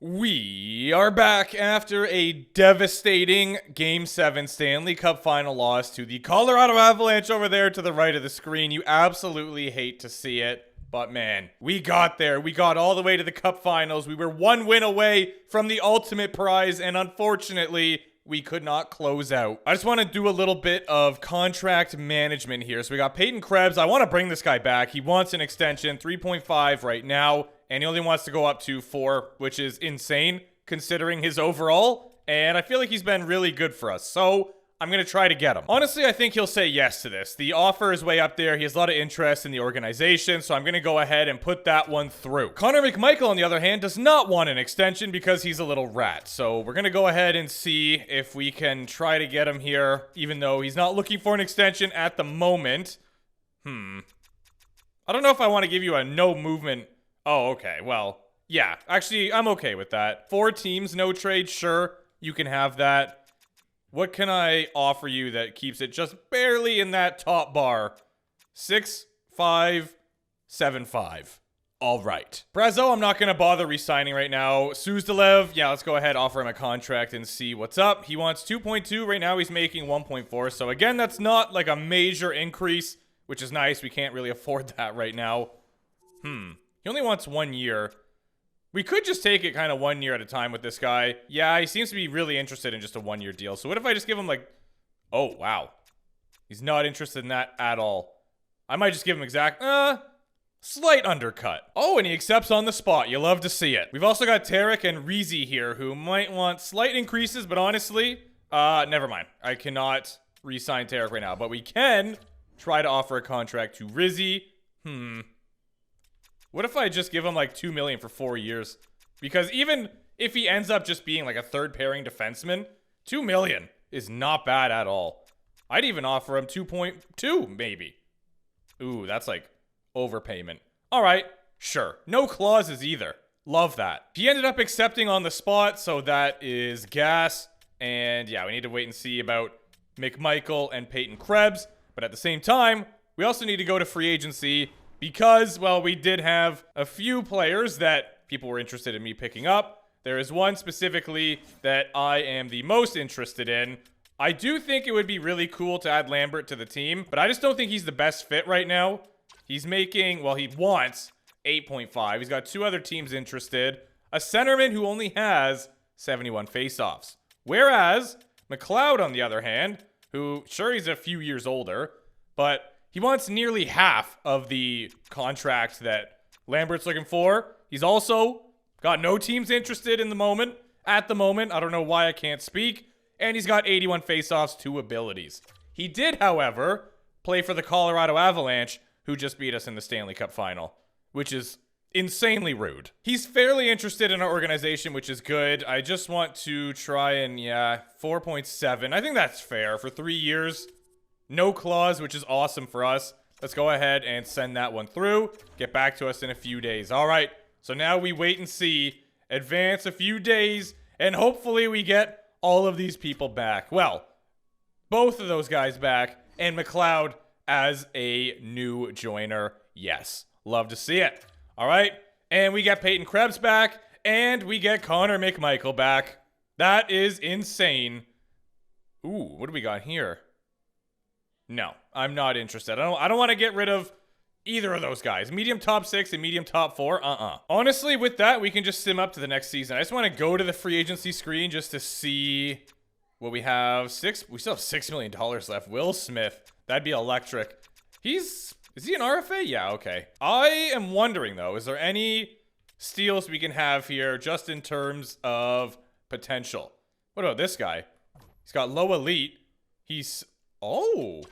We are back after a devastating Game 7 Stanley Cup final loss to the Colorado Avalanche over there to the right of the screen. You absolutely hate to see it, but man, we got there. We got all the way to the Cup finals. We were one win away from the ultimate prize, and unfortunately, we could not close out. I just want to do a little bit of contract management here. So we got Peyton Krebs. I want to bring this guy back. He wants an extension, 3.5 right now. And he only wants to go up to 4, which is insane considering his overall. And I feel like he's been really good for us. So I'm going to try to get him. Honestly, I think he'll say yes to this. The offer is way up there. He has a lot of interest in the organization. So I'm going to go ahead and put that one through. Connor McMichael, on the other hand, does not want an extension because he's a little rat. So we're going to go ahead and see if we can try to get him here, even though he's not looking for an extension at the moment. I don't know if I want to give you a no movement. Oh, okay. Well, yeah. Actually, I'm okay with that. 4 teams, no trade. Sure, you can have that. What can I offer you that keeps it just barely in that top bar? 6, 5, 7, 5. All right. Brazo, I'm not going to bother re-signing right now. Suzdalev, yeah, let's go ahead, offer him a contract and see what's up. He wants 2.2. Right now, he's making 1.4. So again, that's not like a major increase, which is nice. We can't really afford that right now. He only wants 1 year. We could just take it kind of 1 year at a time with this guy. Yeah, he seems to be really interested in just a 1 year deal. So what if I just give him like... Oh, wow. He's not interested in that at all. I might just give him slight undercut. Oh, and he accepts on the spot. You love to see it. We've also got Tarek and Reezy here who might want slight increases, but honestly, never mind. I cannot re-sign Tarek right now, but we can try to offer a contract to Rizzy. What if I just give him like $2 million for 4 years? Because even if he ends up just being like a third pairing defenseman, $2 million is not bad at all. I'd even offer him 2.2 maybe. Ooh, that's like overpayment. All right, sure. No clauses either. Love that. He ended up accepting on the spot, so that is gas. And yeah, we need to wait and see about McMichael and Peyton Krebs. But at the same time, we also need to go to free agency because, well, we did have a few players that people were interested in me picking up. There is one specifically that I am the most interested in. I do think it would be really cool to add Lambert to the team, but I just don't think he's the best fit right now. He's making, well, he wants 8.5. He's got 2 other teams interested. A centerman who only has 71 faceoffs. Whereas McLeod, on the other hand, who, sure, he's a few years older, but he wants nearly half of the contract that Lambert's looking for. He's also got no teams interested in the moment. At the moment, I don't know why I can't speak. And he's got 81 faceoffs, 2 abilities. He did, however, play for the Colorado Avalanche, who just beat us in the Stanley Cup final, which is insanely rude. He's fairly interested in our organization, which is good. I just want to try and, 4.7. I think that's fair for 3 years. No clause, which is awesome for us. Let's go ahead and send that one through. Get back to us in a few days. All right, so now we wait and see. Advance a few days, and hopefully we get all of these people back. Well, both of those guys back, and McLeod as a new joiner. Yes, love to see it. All right, and we get Peyton Krebs back, and we get Connor McMichael back. That is insane. Ooh, what do we got here? No, I'm not interested. I don't want to get rid of either of those guys. Medium top 6 and medium top 4, Honestly, with that, we can just sim up to the next season. I just want to go to the free agency screen just to see what we have. We still have $6 million left. Will Smith, that'd be electric. Is he an RFA? Yeah, okay. I am wondering, though, is there any steals we can have here just in terms of potential? What about this guy? He's got low elite. Oh.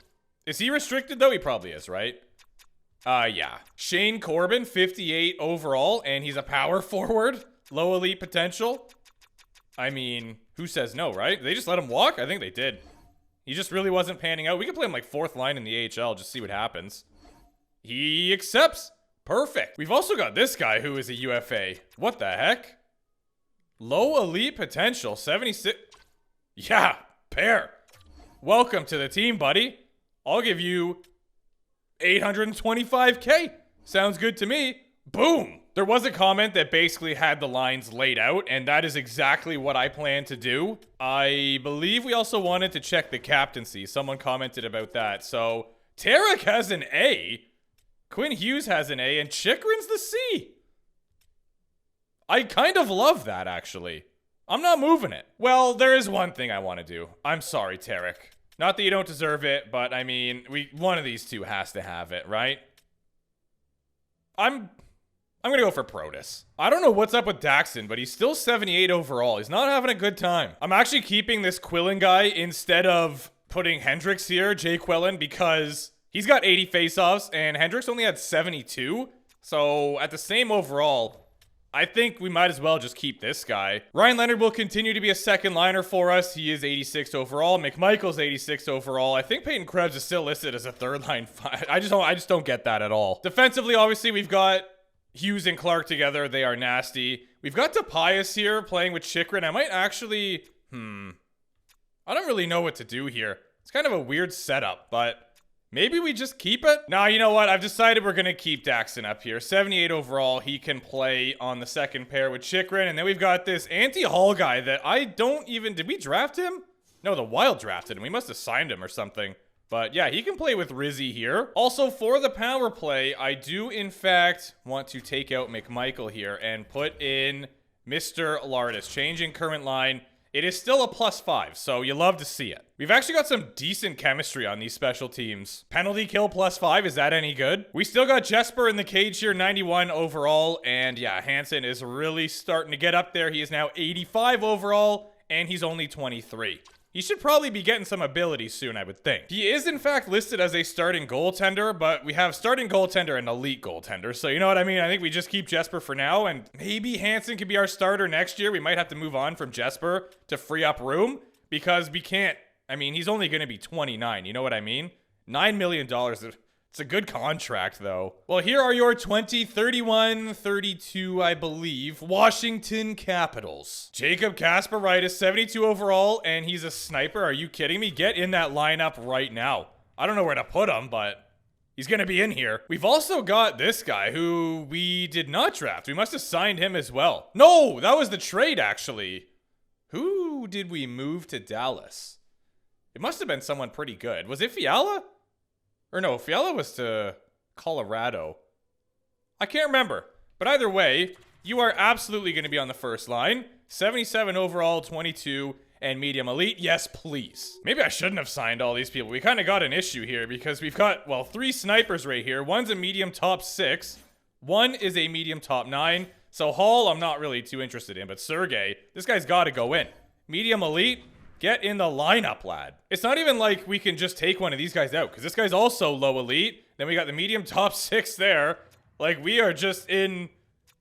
Is he restricted, though? He probably is, right? Yeah. Shane Corbin, 58 overall, and he's a power forward. Low elite potential. I mean, who says no, right? They just let him walk? I think they did. He just really wasn't panning out. We could play him like 4th line in the AHL, just see what happens. He accepts. Perfect. We've also got this guy who is a UFA. What the heck? Low elite potential, 76. Yeah, pair. Welcome to the team, buddy. I'll give you $825K. Sounds good to me. Boom. There was a comment that basically had the lines laid out, and that is exactly what I plan to do. I believe we also wanted to check the captaincy. Someone commented about that. So Tarek has an A, Quinn Hughes has an A, and Chikrin's the C. I kind of love that, actually. I'm not moving it. Well, there is one thing I want to do. I'm sorry, Tarek. Not that you don't deserve it, but I mean, one of these two has to have it, right? I'm gonna go for Protus. I don't know what's up with Daxon, but he's still 78 overall. He's not having a good time. I'm actually keeping this Quillen guy instead of putting Hendricks here, Jay Quillen, because he's got 80 faceoffs and Hendricks only had 72. So at the same overall, I think we might as well just keep this guy. Ryan Leonard will continue to be a second liner for us. He is 86 overall. McMichael's 86 overall. I think Peyton Krebs is still listed as a third line. I just don't get that at all. Defensively, obviously, we've got Hughes and Clark together. They are nasty. We've got Topias here playing with Chikrin. I might actually, I don't really know what to do here. It's kind of a weird setup, but maybe we just keep it? Nah, you know what? I've decided we're going to keep Daxon up here. 78 overall. He can play on the second pair with Chikrin. And then we've got this anti-Hall guy that I don't even... Did we draft him? No, the Wild drafted him. We must have signed him or something. But yeah, he can play with Rizzy here. Also, for the power play, I do, in fact, want to take out McMichael here and put in Mr. Lardis. Changing current line. It is still a +5, so you love to see it. We've actually got some decent chemistry on these special teams. Penalty kill +5, is that any good? We still got Jesper in the cage here, 91 overall. And yeah, Hansen is really starting to get up there. He is now 85 overall, and he's only 23. He should probably be getting some ability soon, I would think. He is, in fact, listed as a starting goaltender, but we have starting goaltender and elite goaltender. So, you know what I mean? I think we just keep Jesper for now, and maybe Hansen could be our starter next year. We might have to move on from Jesper to free up room, because we can't... I mean, he's only going to be 29, you know what I mean? $9 million. It's a good contract, though. Well, here are your 31-32, I believe, Washington Capitals. Jacob Kasparaitis, 72 overall, and he's a sniper. Are you kidding me? Get in that lineup right now. I don't know where to put him, but he's going to be in here. We've also got this guy who we did not draft. We must have signed him as well. No, that was the trade, actually. Who did we move to Dallas? It must have been someone pretty good. Was it Fiala? Or no, Fiala was to Colorado. I can't remember. But either way, you are absolutely going to be on the first line. 77 overall, 22, and medium elite. Yes, please. Maybe I shouldn't have signed all these people. We kind of got an issue here because we've got, well, 3 snipers right here. One's a medium top 6. One is a medium top 9. So Hall, I'm not really too interested in. But Sergey, this guy's got to go in. Medium elite. Get in the lineup, lad. It's not even like we can just take one of these guys out, because this guy's also low elite. Then we got the medium top 6 there. Like, we are just in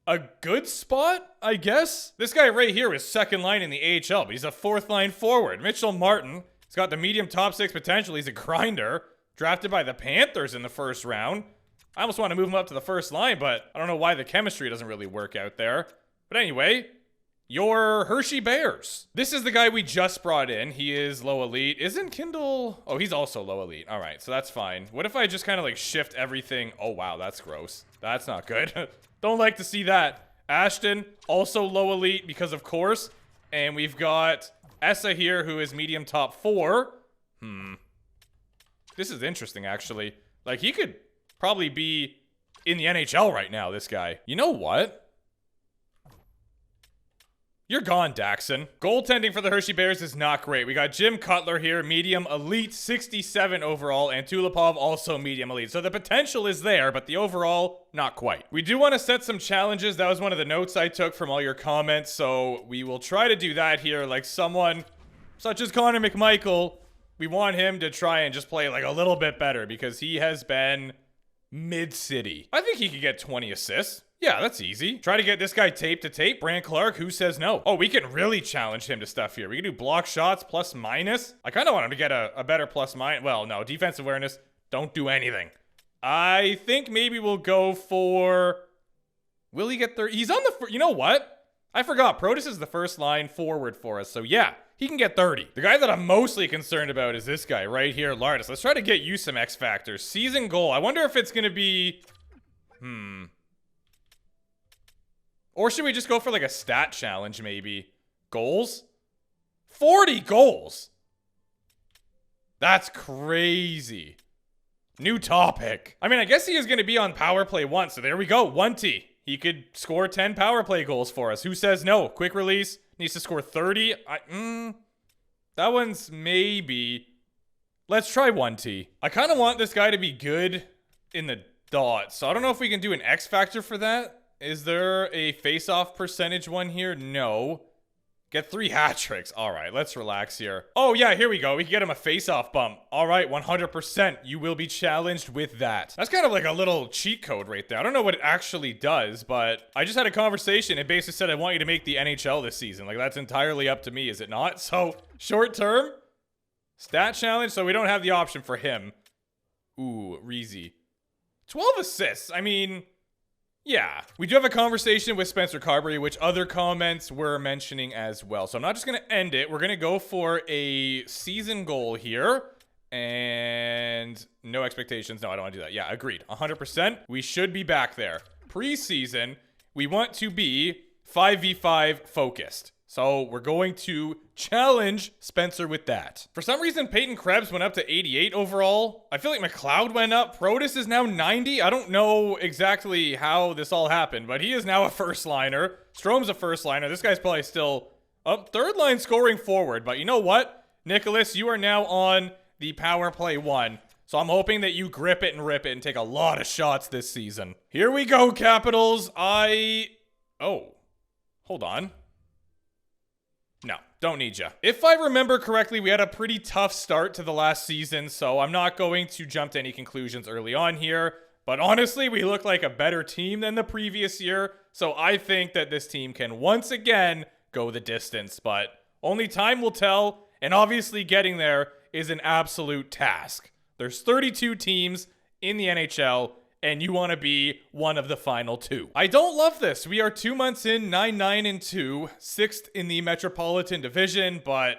a good spot, I guess. This guy right here is second line in the AHL, but he's a 4th line forward. Mitchell Martin. He's got the medium top 6 potential. He's a grinder. Drafted by the Panthers in the first round. I almost want to move him up to the first line, but I don't know why the chemistry doesn't really work out there. But anyway... Your Hershey Bears. This is the guy we just brought in. He is low elite. Isn't Kindle... Oh, he's also low elite. All right, so that's fine. What if I just kind of like shift everything? Oh, wow, that's gross. That's not good. Don't like to see that. Ashton, also low elite because of course. And we've got Essa here, who is medium top 4. This is interesting, actually. Like, he could probably be in the NHL right now, this guy. You know what? You're gone, Daxon. Goaltending for the Hershey Bears is not great. We got Jim Cutler here, medium elite, 67 overall, and Tulipov also medium elite. So the potential is there, but the overall, not quite. We do want to set some challenges. That was one of the notes I took from all your comments, so we will try to do that here. Like someone such as Connor McMichael, we want him to try and just play like a little bit better because he has been mid-city. I think he could get 20 assists. Yeah, that's easy. Try to get this guy tape to tape. Brant Clark, who says no? Oh, we can really challenge him to stuff here. We can do block shots plus minus. I kind of want him to get a better plus minus. Well, no, defensive awareness. Don't do anything. I think maybe we'll go for... Will he get 30? He's on the... You know what? I forgot. Protus is the first line forward for us. So yeah, he can get 30. The guy that I'm mostly concerned about is this guy right here, Lardis. Let's try to get you some X factors. Season goal. I wonder if it's going to be... Or should we just go for like a stat challenge maybe? Goals? 40 goals! That's crazy. New topic. I mean, I guess he is going to be on power play 1, so there we go. 1T. He could score 10 power play goals for us. Who says no? Quick release. Needs to score 30. That one's maybe. Let's try 1T. I kind of want this guy to be good in the dots, so I don't know if we can do an X factor for that. Is there a face-off percentage one here? No. Get 3 hat tricks. All right, let's relax here. Oh, yeah, here we go. We can get him a face-off bump. All right, 100%. You will be challenged with that. That's kind of like a little cheat code right there. I don't know what it actually does, but I just had a conversation. It basically said I want you to make the NHL this season. Like, that's entirely up to me, is it not? So, short term, stat challenge, so we don't have the option for him. Ooh, Reezy. 12 assists. I mean... yeah, we do have a conversation with Spencer Carberry, which other comments were mentioning as well. So I'm not just going to end it. We're going to go for a season goal here. And no expectations. No, I don't want to do that. Yeah, agreed. 100%. We should be back there. Preseason, we want to be 5v5 focused. So we're going to challenge Spencer with that. For some reason, Peyton Krebs went up to 88 overall. I feel like McLeod went up. Protus is now 90. I don't know exactly how this all happened, but he is now a first liner. Strome's a first liner. This guy's probably still up third line scoring forward. But you know what? Nicholas, you are now on the power play 1. So I'm hoping that you grip it and rip it and take a lot of shots this season. Here we go, Capitals. Oh, hold on. No, don't need you. If I remember correctly, we had a pretty tough start to the last season, so I'm not going to jump to any conclusions early on here. But honestly, we look like a better team than the previous year, so I think that this team can once again go the distance. But only time will tell, and obviously getting there is an absolute task. There's 32 teams in the NHL, and you want to be one of the final 2. I don't love this. We are 2 months in, 9-9-2, 6th in the Metropolitan Division, but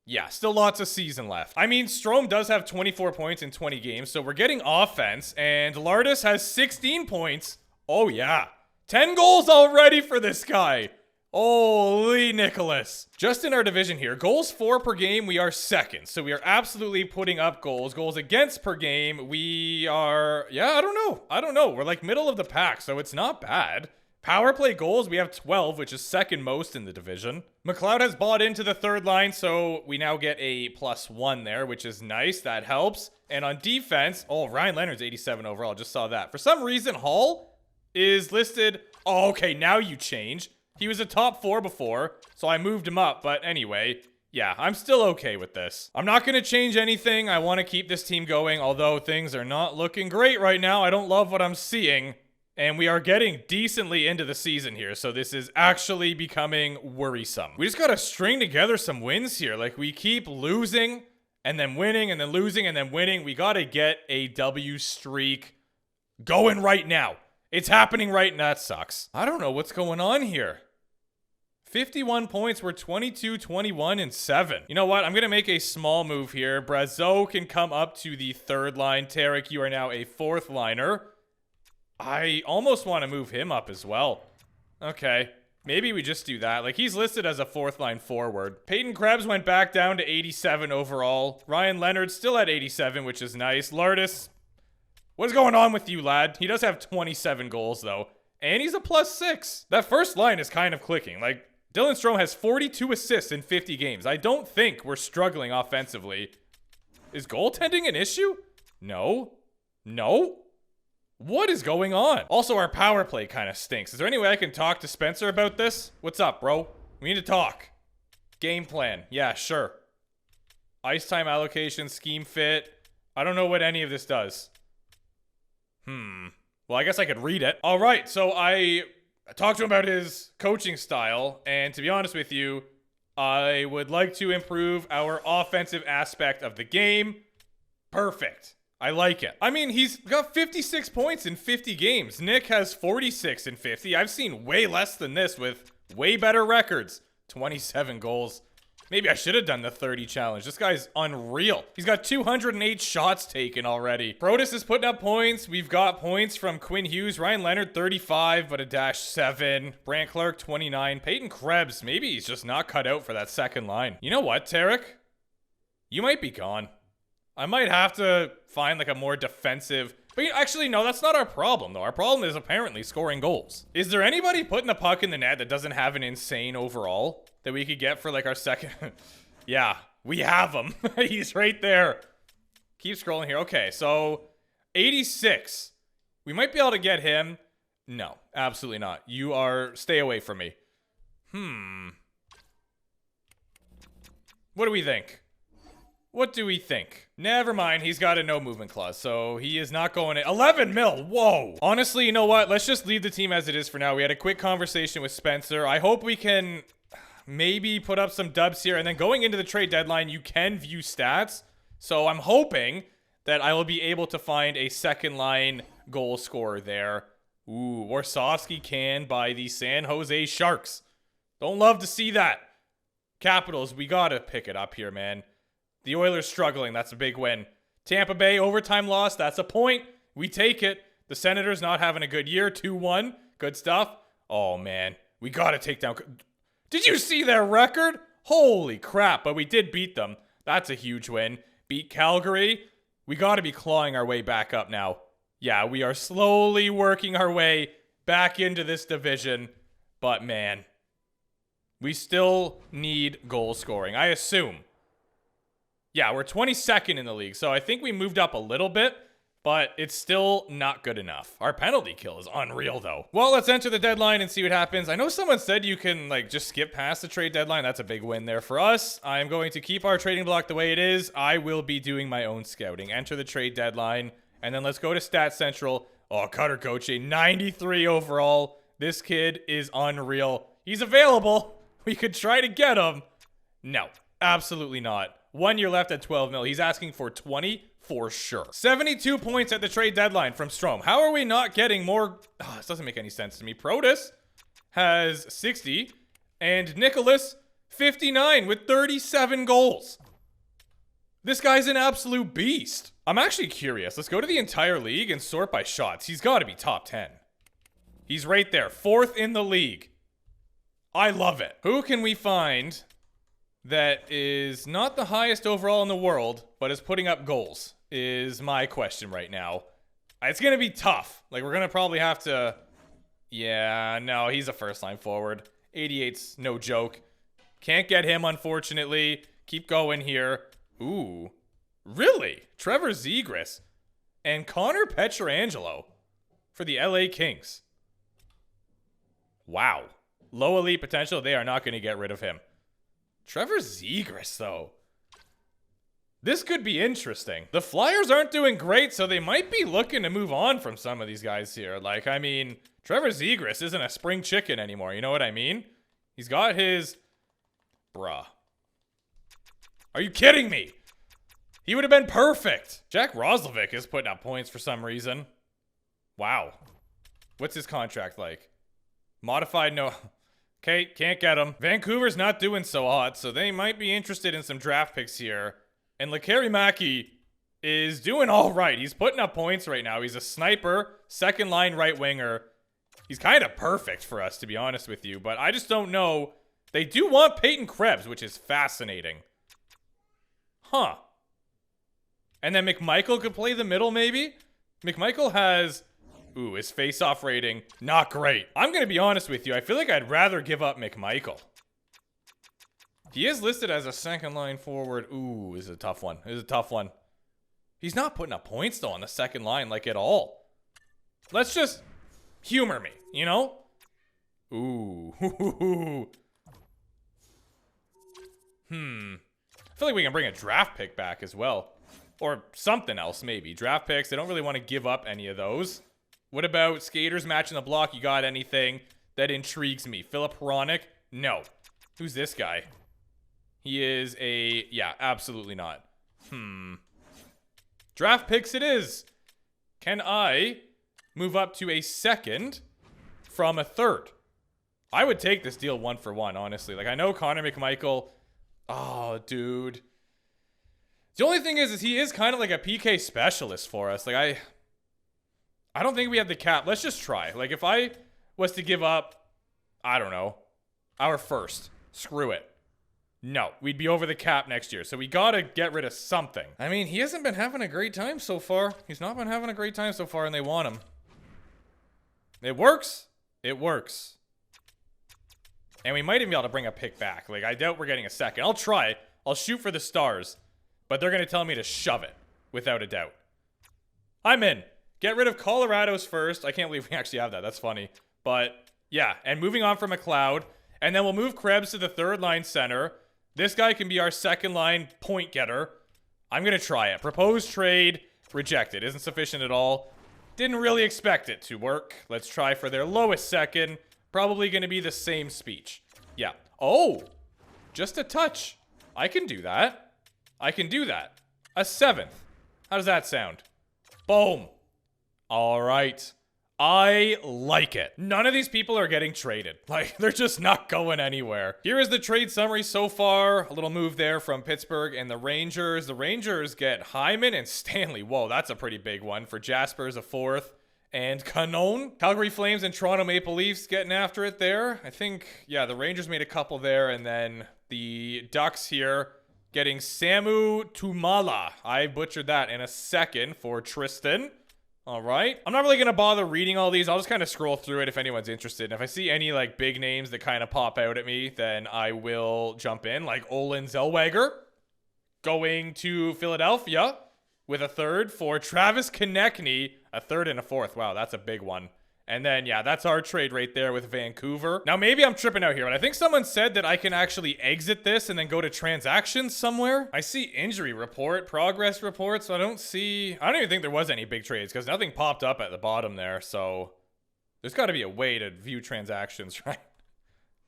yeah, still lots of season left. I mean, Strome does have 24 points in 20 games, so we're getting offense, and Lardis has 16 points. Oh yeah, 10 goals already for this guy. Holy Nicholas. Just in our division here, goals for per game, we are second. So we are absolutely putting up goals. Goals against per game, we are, yeah, I don't know. We're like middle of the pack, so it's not bad. Power play goals, we have 12, which is second most in the division. McLeod has bought into the third line, so we now get a +1 there, which is nice. That helps. And on defense, oh, Ryan Leonard's 87 overall. Just saw that. For some reason, Hall is listed. Oh, okay, now you change. He was a top 4 before, so I moved him up. But anyway, yeah, I'm still okay with this. I'm not going to change anything. I want to keep this team going, although things are not looking great right now. I don't love what I'm seeing. And we are getting decently into the season here, so this is actually becoming worrisome. We just got to string together some wins here. Like, we keep losing and then winning and then losing and then winning. We got to get a W streak going right now. It's happening right now. That sucks. I don't know what's going on here. 51 points. We're 22, 21, and 7. You know what? I'm going to make a small move here. Brazeau can come up to the third line. Tarek, you are now a fourth liner. I almost want to move him up as well. Okay. Maybe we just do that. Like, he's listed as a fourth line forward. Peyton Krebs went back down to 87 overall. Ryan Leonard still at 87, which is nice. Lardis, what's going on with you, lad? He does have 27 goals, though. And he's a +6. That first line is kind of clicking. Like, Dylan Strome has 42 assists in 50 games. I don't think we're struggling offensively. Is goaltending an issue? No. No? What is going on? Also, our power play kind of stinks. Is there any way I can talk to Spencer about this? What's up, bro? We need to talk. Game plan. Yeah, sure. Ice time allocation, scheme fit. I don't know what any of this does. Well, I guess I could read it. All right, so I talked to him about his coaching style, and to be honest with you, I would like to improve our offensive aspect of the game. Perfect. I like it. I mean, he's got 56 points in 50 games. Nick has 46 in 50. I've seen way less than this with way better records. 27 goals. Maybe I should have done the 30 challenge. This guy's unreal. He's got 208 shots taken already. Protus is putting up points. We've got points from Quinn Hughes. Ryan Leonard, 35, but a -7. Brant Clark, 29. Peyton Krebs, maybe he's just not cut out for that second line. You know what, Tarek? You might be gone. I might have to find like a more defensive... But actually, no, that's not our problem, though. Our problem is apparently scoring goals. Is there anybody putting the puck in the net that doesn't have an insane overall that we could get for like our second? Yeah, we have him. He's right there. Keep scrolling here. Okay, so 86. We might be able to get him. No, absolutely not. You are... Stay away from me. What do we think? What do we think? Never mind, he's got a no movement clause, so he is not going in. 11 mil, whoa! Honestly, you know what? Let's just leave the team as it is for now. We had a quick conversation with Spencer. I hope we can maybe put up some dubs here, and then going into the trade deadline, you can view stats. So I'm hoping that I will be able to find a second line goal scorer there. Ooh, Warsawski can by the San Jose Sharks. Don't love to see that. Capitals, we gotta pick it up here, man. The Oilers struggling. That's a big win. Tampa Bay overtime loss. That's a point. We take it. The Senators not having a good year. 2-1. Good stuff. Oh, man. We got to take down... Did you see their record? Holy crap. But we did beat them. That's a huge win. Beat Calgary. We got to be clawing our way back up now. Yeah, we are slowly working our way back into this division. But, man, we still need goal scoring. I assume. Yeah, we're 22nd in the league, so I think we moved up a little bit, but it's still not good enough. Our penalty kill is unreal, though. Well, let's enter the deadline and see what happens. I know someone said you can, like, just skip past the trade deadline. That's a big win there for us. I'm going to keep our trading block the way it is. I will be doing my own scouting. Enter the trade deadline, and then let's go to Stats Central. Oh, Cutter Gauthier, 93 overall. This kid is unreal. He's available. We could try to get him. No, absolutely not. 1 year left at 12 mil. He's asking for 20 for sure. 72 points at the trade deadline from Strome. How are we not getting more? Oh, this doesn't make any sense to me. Protus has 60 and Nicholas 59 with 37 goals. This guy's an absolute beast. I'm actually curious. Let's go to the entire league and sort by shots. He's got to be top 10. He's right there. 4th in the league. I love it. Who can we find that is not the highest overall in the world, but is putting up goals, is my question right now. It's going to be tough. Like, we're going to probably have to... Yeah, no, he's a first-line forward. 88's no joke. Can't get him, unfortunately. Keep going here. Ooh. Really? Trevor Zegras and Connor Pietrangelo for the LA Kings. Wow. Low elite potential. They are not going to get rid of him. Trevor Zegras, though. This could be interesting. The Flyers aren't doing great, so they might be looking to move on from some of these guys here. Like, I mean, Trevor Zegras isn't a spring chicken anymore. You know what I mean? He's got his... Bruh. Are you kidding me? He would have been perfect. Jack Roslovic is putting up points for some reason. Wow. What's his contract like? Modified, no... Okay, can't get him. Vancouver's not doing so hot, so they might be interested in some draft picks here. And Lekari Maki is doing all right. He's putting up points right now. He's a sniper, second line right winger. He's kind of perfect for us, to be honest with you. But I just don't know. They do want Peyton Krebs, which is fascinating. Huh. And then McMichael could play the middle, maybe? McMichael has... Ooh, his face-off rating, not great. I'm going to be honest with you. I feel like I'd rather give up McMichael. He is listed as a second-line forward. Ooh, this is a tough one. This is a tough one. He's not putting up points, though, on the second line, like, at all. Let's just humor me, you know? Ooh. I feel like we can bring a draft pick back as well. Or something else, maybe. Draft picks, they don't really want to give up any of those. What about skaters matching the block? You got anything that intrigues me? Philip Hronik? No. Who's this guy? He is a... Yeah, absolutely not. Draft picks it is. Can I move up to a second from a third? I would take this deal 1 for 1, honestly. Like, I know Connor McMichael Oh, dude. The only thing is he is kind of like a PK specialist for us. Like, I don't think we have the cap. Let's just try. Like, if I was to give up, I don't know, our first. Screw it. No, we'd be over the cap next year. So we gotta get rid of something. I mean, he hasn't been having a great time so far. He's not been having a great time so far, and they want him. It works. It works. And we might even be able to bring a pick back. Like, I doubt we're getting a second. I'll try. I'll shoot for the stars. But they're going to tell me to shove it, without a doubt. I'm in. Get rid of Colorado's first. I can't believe we actually have that. That's funny. But, yeah. And moving on from McLeod. And then we'll move Krebs to the third line center. This guy can be our second line point getter. I'm going to try it. Proposed trade. Rejected. Isn't sufficient at all. Didn't really expect it to work. Let's try for their lowest second. Probably going to be the same speech. Yeah. Oh. Just a touch. I can do that. I can do that. A seventh. How does that sound? Boom. All right. I like it. None of these people are getting traded. Like, they're just not going anywhere. Here is the trade summary so far. A little move there from Pittsburgh and the Rangers. The Rangers get Hyman and Stanley. Whoa, that's a pretty big one. For Jasper's a fourth. And Canon. Calgary Flames and Toronto Maple Leafs getting after it there. I think, yeah, the Rangers made a couple there. And then the Ducks here getting Samu Tumala. I butchered that in a second for Tristan. All right. I'm not really going to bother reading all these. I'll just kind of scroll through it if anyone's interested. And if I see any like big names that kind of pop out at me, then I will jump in. Like Olin Zellweger going to Philadelphia with a third for Travis Konechny, a third and a fourth. Wow, that's a big one. And then, yeah, that's our trade right there with Vancouver. Now, maybe I'm tripping out here, but I think someone said that I can actually exit this and then go to transactions somewhere. I see injury report, progress report, so I don't even think there was any big trades because nothing popped up at the bottom there. So there's got to be a way to view transactions, right?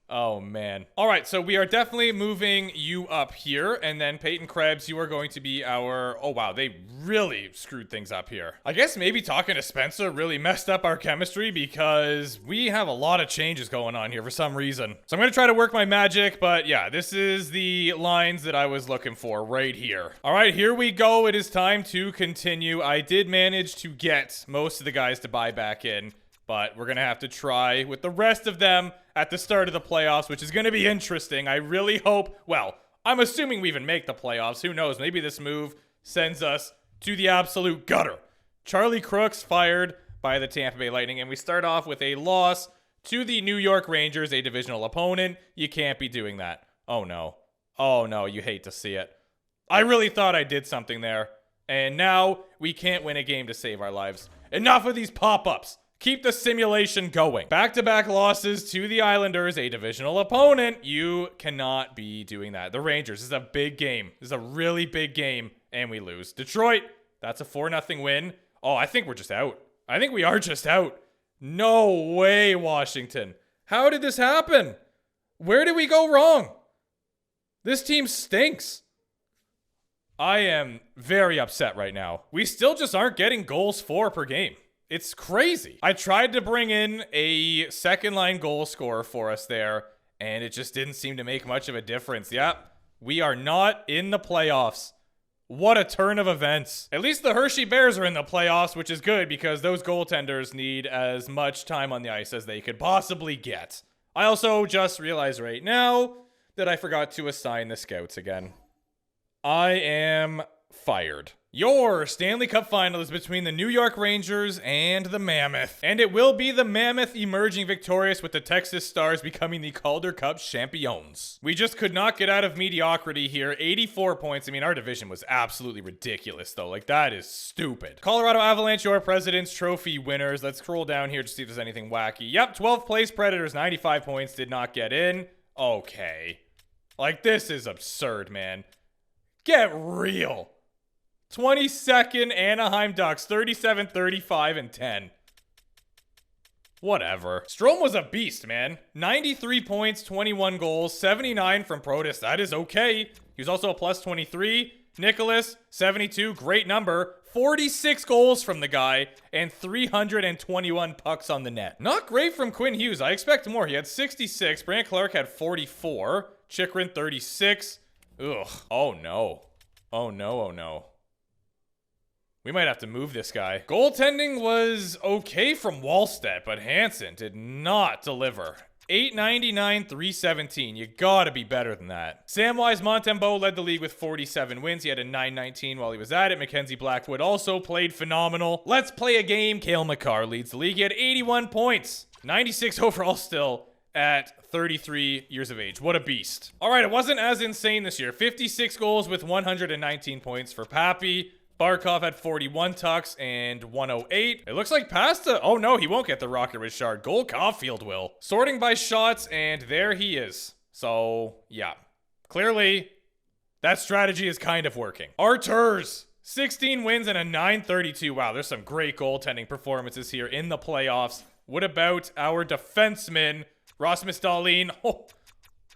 Oh, man. All right, so we are definitely moving you up here. And then Peyton Krebs, you are going to be our... Oh, wow, they really screwed things up here. I guess maybe talking to Spencer really messed up our chemistry because we have a lot of changes going on here for some reason. So I'm going to try to work my magic, but yeah, this is the lines that I was looking for right here. All right, here we go. It is time to continue. I did manage to get most of the guys to buy back in, but we're going to have to try with the rest of them at the start of the playoffs, which is going to be interesting. I really hope, well, I'm assuming we even make the playoffs. Who knows? Maybe this move sends us to the absolute gutter. Charlie Crooks fired by the Tampa Bay Lightning, and we start off with a loss to the New York Rangers, a divisional opponent. You can't be doing that. Oh, no. Oh, no. You hate to see it. I really thought I did something there, and now we can't win a game to save our lives. Enough of these pop-ups. Keep the simulation going. Back-to-back losses to the Islanders, a divisional opponent. You cannot be doing that. The Rangers, this is a big game. This is a really big game, and we lose. Detroit, that's a 4-0 win. Oh, I think we're just out. I think we are just out. No way, Washington. How did this happen? Where did we go wrong? This team stinks. I am very upset right now. We still just aren't getting goals for per game. It's crazy. I tried to bring in a second-line goal scorer for us there, and it just didn't seem to make much of a difference. Yep, we are not in the playoffs. What a turn of events. At least the Hershey Bears are in the playoffs, which is good because those goaltenders need as much time on the ice as they could possibly get. I also just realized right now that I forgot to assign the scouts again. I am fired. Your Stanley Cup final is between the New York Rangers and the Mammoth. And it will be the Mammoth emerging victorious with the Texas Stars becoming the Calder Cup champions. We just could not get out of mediocrity here. 84 points. I mean, our division was absolutely ridiculous, though. Like, that is stupid. Colorado Avalanche, your President's Trophy winners. Let's scroll down here to see if there's anything wacky. Yep, 12th place Predators, 95 points, did not get in. Okay. Like, this is absurd, man. Get real. 22nd Anaheim Ducks, 37, 35, and 10. Whatever. Strome was a beast, man. 93 points, 21 goals, 79 from Protus. That is okay. He was also a plus 23. Nicholas, 72, great number. 46 goals from the guy and 321 pucks on the net. Not great from Quinn Hughes. I expect more. He had 66. Brant Clark had 44. Chychrun, 36. Ugh. Oh, no. Oh, no. Oh, no. We might have to move this guy. Goaltending was okay from Wallstedt, but Hansen did not deliver. 899, 317. You gotta be better than that. Samwise Montembeault led the league with 47 wins. He had a 919 while he was at it. Mackenzie Blackwood also played phenomenal. Let's play a game. Cale Makar leads the league. He had 81 points. 96 overall still at 33 years of age. What a beast. All right, it wasn't as insane this year. 56 goals with 119 points for Pappy. Barkov had 41 tucks and 108. It looks like Pasta. Oh no, he won't get the Rocket Richard. Goal Caulfield will. Sorting by shots, and there he is. So, yeah. Clearly, that strategy is kind of working. Arturs, 16 wins and a 932. Wow, there's some great goaltending performances here in the playoffs. What about our defenseman, Rasmus Dahlin? Oh,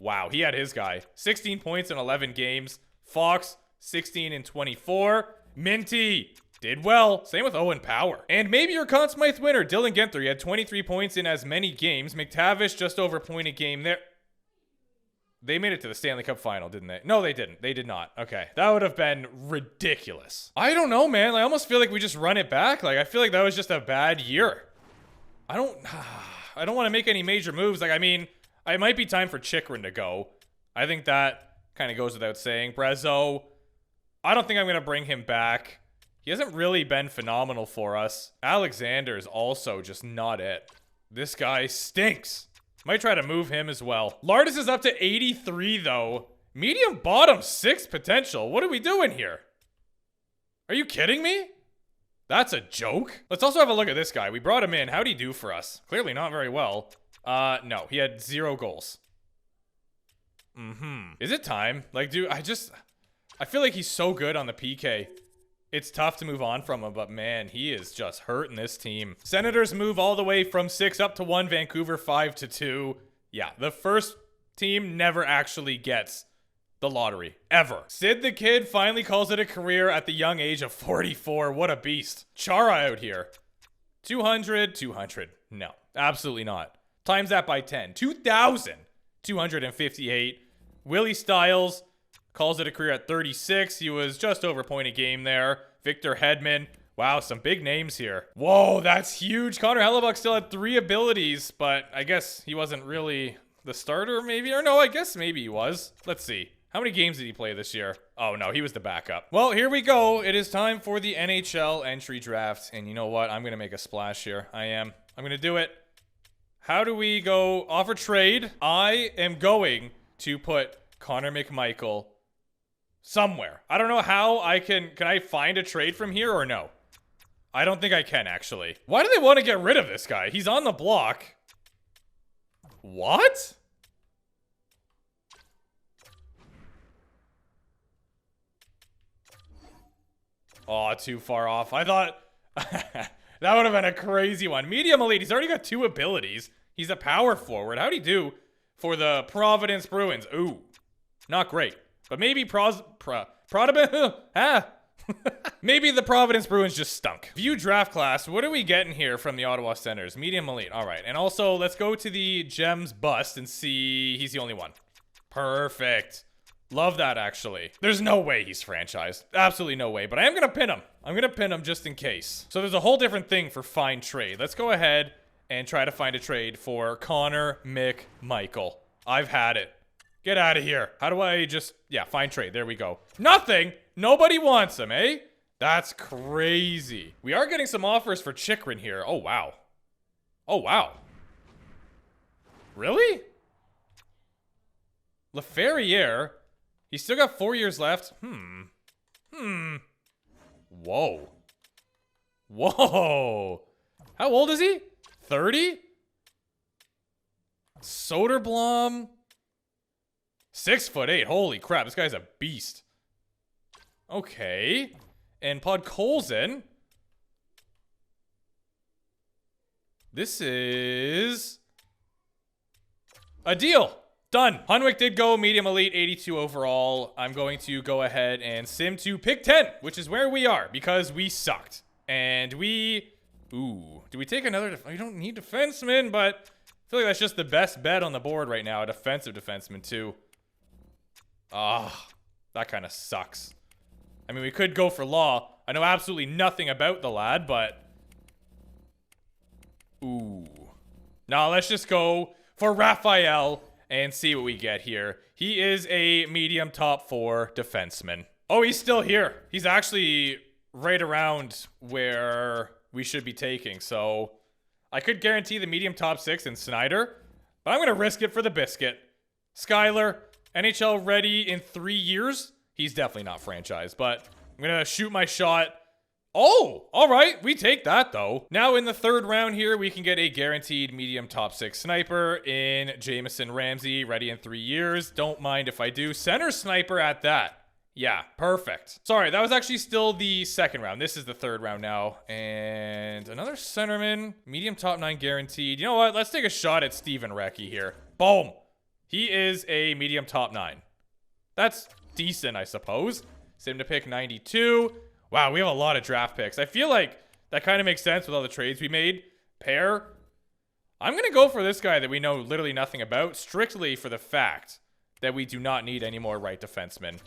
wow, he had his guy. 16 points in 11 games. Fox, 16 in 24. Minty did well. Same with Owen Power. And maybe your Conn Smythe winner, Dylan Ginther. He had 23 points in as many games. McTavish just over a point a game there. They made it to the Stanley Cup final, didn't they? No, they didn't. They did not. Okay. That would have been ridiculous. I don't know, man. I almost feel like we just run it back. Like, I feel like that was just a bad year. I don't want to make any major moves. Like, I mean, it might be time for Chychrun to go. I think that kind of goes without saying. Brezzo, I don't think I'm going to bring him back. He hasn't really been phenomenal for us. Alexander is also just not it. This guy stinks. Might try to move him as well. Lardis is up to 83, though. Medium bottom 6 potential. What are we doing here? Are you kidding me? That's a joke. Let's also have a look at this guy. We brought him in. How'd he do for us? Clearly not very well. No. He had 0 goals. Is it time? Like, dude, I feel like he's so good on the PK. It's tough to move on from him, but man, he is just hurting this team. Senators move all the way from 6 up to 1. Vancouver 5 to 2. Yeah, the first team never actually gets the lottery, ever. Sid the Kid finally calls it a career at the young age of 44. What a beast. Chara out here. 200, 200. No, absolutely not. Times that by 10. 2,258. Willie Stiles calls it a career at 36. He was just over a point a game there. Victor Hedman. Wow, some big names here. Whoa, that's huge. Connor Hellebuck still had 3 abilities, but I guess he wasn't really the starter, maybe? Or no, I guess maybe he was. Let's see. How many games did he play this year? Oh, no, he was the backup. Well, here we go. It is time for the NHL entry draft. And you know what? I'm going to make a splash here. I am. I'm going to do it. How do we go? Offer trade. I am going to put Connor McMichael somewhere. I don't know how I can I find a trade from here or no? I don't think I can, actually. Why do they want to get rid of this guy? He's on the block. What? Oh, too far off. I thought that would have been a crazy one. Medium elite. He's already got 2 abilities. He's a power forward. How'd he do for the Providence Bruins? Ooh, not great. But maybe maybe the Providence Bruins just stunk. View draft class. What are we getting here from the Ottawa Senators? Medium elite. All right. And also, let's go to the Gems bust and see. He's the only one. Perfect. Love that, actually. There's no way he's franchised. Absolutely no way. But I am going to pin him. I'm going to pin him just in case. So there's a whole different thing for find trade. Let's go ahead and try to find a trade for Connor McMichael. I've had it. Get out of here. How do I just... Yeah, find trade. There we go. Nothing. Nobody wants him, eh? That's crazy. We are getting some offers for Chychrun here. Oh, wow. Oh, wow. Really? LaFerriere... He's still got 4 years left. Whoa. Whoa. How old is he? 30? Soderblom. 6'8". Holy crap. This guy's a beast. Okay. And Podkolzin. This is a deal. Done. Hunwick did go medium elite, 82 overall. I'm going to go ahead and sim to pick 10, which is where we are because we sucked. And we... Ooh. Do we take another... We don't need defenseman, but I feel like that's just the best bet on the board right now. A defensive defenseman, too. Ah. That kind of sucks. I mean, we could go for Law. I know absolutely nothing about the lad, but... Ooh. Now, let's just go for Raphael and see what we get here. He is a medium top 4 defenseman. Oh, he's still here. He's actually right around where we should be taking. So, I could guarantee the medium top 6 in Snyder, but I'm going to risk it for the biscuit. Skyler, NHL ready in 3 years? He's definitely not franchised, but I'm going to shoot my shot. Oh, all right. We take that, though. Now, in the 3rd round here, we can get a guaranteed medium top 6 sniper in Jamison Ramsey, ready in 3 years. Don't mind if I do. Center sniper at that. Yeah, perfect. Sorry, that was actually still the 2nd round. This is the 3rd round now. And another centerman, medium top 9 guaranteed. You know what? Let's take a shot at Steven Recchi here. Boom. He is a medium top 9. That's decent, I suppose. Sim to pick 92. Wow, we have a lot of draft picks. I feel like that kind of makes sense with all the trades we made. Pair. I'm going to go for this guy that we know literally nothing about, strictly for the fact that we do not need any more right defensemen.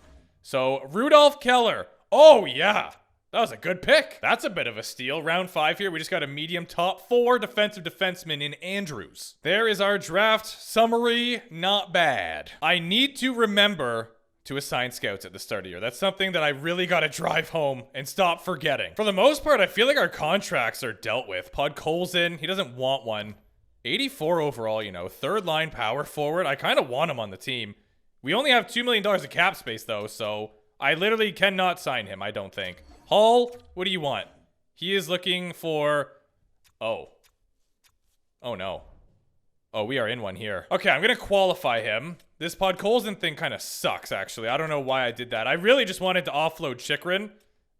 So, Rudolph Keller. Oh, yeah. That was a good pick. That's a bit of a steal. Round 5 here. We just got a medium top 4 defensive defenseman in Andrews. There is our draft summary. Not bad. I need to remember to assign scouts at the start of the year. That's something that I really got to drive home and stop forgetting. For the most part, I feel like our contracts are dealt with. Podkolzin, he doesn't want one. 84 overall, you know. 3rd line power forward. I kind of want him on the team. We only have $2 million of cap space, though, so I literally cannot sign him, I don't think. Hall, what do you want? He is looking for... Oh. Oh, no. Oh, we are in one here. Okay, I'm going to qualify him. This Podkolzin thing kind of sucks, actually. I don't know why I did that. I really just wanted to offload Chychrun.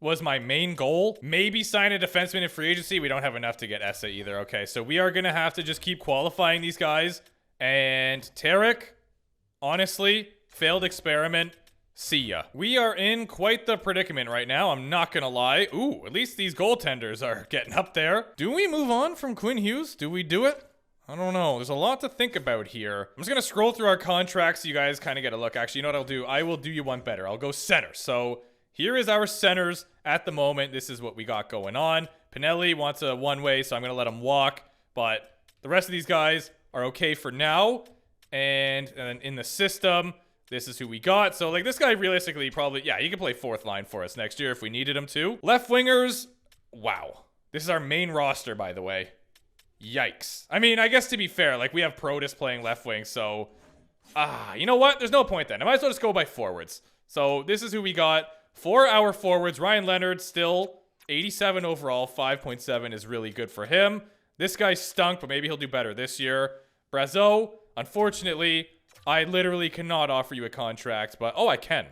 Was my main goal. Maybe sign a defenseman in free agency. We don't have enough to get Essa either. Okay, so we are going to have to just keep qualifying these guys. And Tarek, honestly, failed experiment. See ya. We are in quite the predicament right now. I'm not going to lie. Ooh, at least these goaltenders are getting up there. Do we move on from Quinn Hughes? Do we do it? I don't know. There's a lot to think about here. I'm just going to scroll through our contracts so you guys kind of get a look. Actually, you know what I'll do? I will do you one better. I'll go center. So here is our centers at the moment. This is what we got going on. Pinelli wants a one-way, so I'm going to let him walk. But the rest of these guys are okay for now. And then in the system, this is who we got. So, like, this guy realistically probably... Yeah, he can play 4th line for us next year if we needed him to. Left wingers. Wow. This is our main roster, by the way. Yikes. I mean, I guess to be fair, like, we have Protus playing left wing, so... you know what? There's no point then. I might as well just go by forwards. So, this is who we got. For our forwards, Ryan Leonard, still 87 overall. 5.7 is really good for him. This guy stunk, but maybe he'll do better this year. Brazeau, unfortunately, I literally cannot offer you a contract, but... Oh, I can.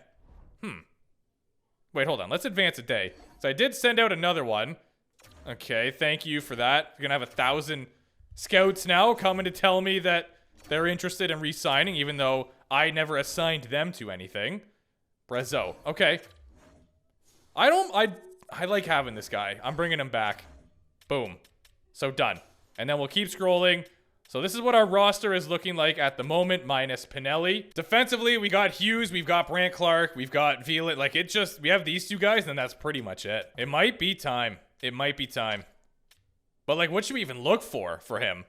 Wait, hold on. Let's advance a day. So, I did send out another one. Okay, thank you for that. You're gonna have 1,000 scouts now coming to tell me that they're interested in re-signing, even though I never assigned them to anything. Brazeau. Okay. I like having this guy. I'm bringing him back. Boom. So done. And then we'll keep scrolling. So this is what our roster is looking like at the moment, minus Pinelli. Defensively, we got Hughes, we've got Brant Clark, we've got Veland. Like, it just, we have these 2 guys, and that's pretty much it. It might be time. It might be time. But, like, what should we even look for him?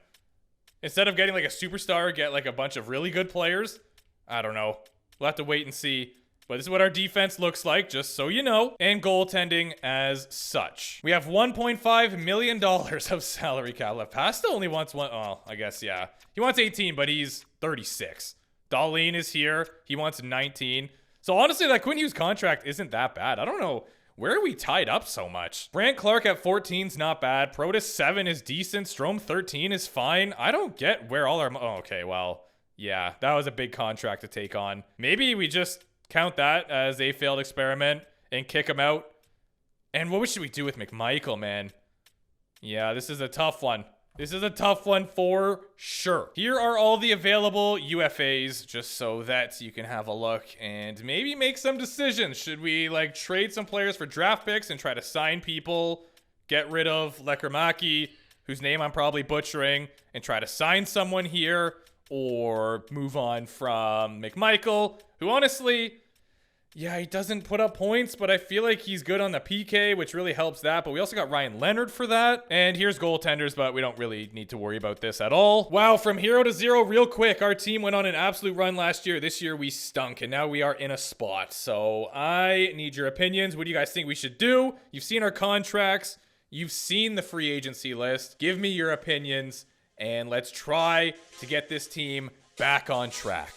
Instead of getting, like, a superstar, get, like, a bunch of really good players? I don't know. We'll have to wait and see. But this is what our defense looks like, just so you know. And goaltending as such. We have $1.5 million of salary cap left. Pasta only wants one. Oh, I guess, yeah. He wants 18, but he's 36. Darlene is here. He wants 19. So, honestly, that Quinn Hughes contract isn't that bad. I don't know. Where are we tied up so much? Brant Clark at 14 is not bad. Protus 7 is decent. Strome 13 is fine. I don't get where all our... Oh, okay, well, yeah. That was a big contract to take on. Maybe we just count that as a failed experiment and kick him out. And what should we do with McMichael, man? Yeah, this is a tough one. This is a tough one for sure. Here are all the available UFAs, just so that you can have a look and maybe make some decisions. Should we, like, trade some players for draft picks and try to sign people, get rid of Lekermaki, whose name I'm probably butchering, and try to sign someone here, or move on from McMichael, who honestly, Yeah, he doesn't put up points, but I feel like he's good on the PK, which really helps that. But we also got Ryan Leonard for that. And here's goaltenders, but we don't really need to worry about this at all. Wow, from hero to zero real quick. Our team went on an absolute run last year. This year we stunk, and now we are in a spot. So I need your opinions. What do you guys think we should do? You've seen our contracts. You've seen the free agency list. Give me your opinions, and let's try to get this team back on track.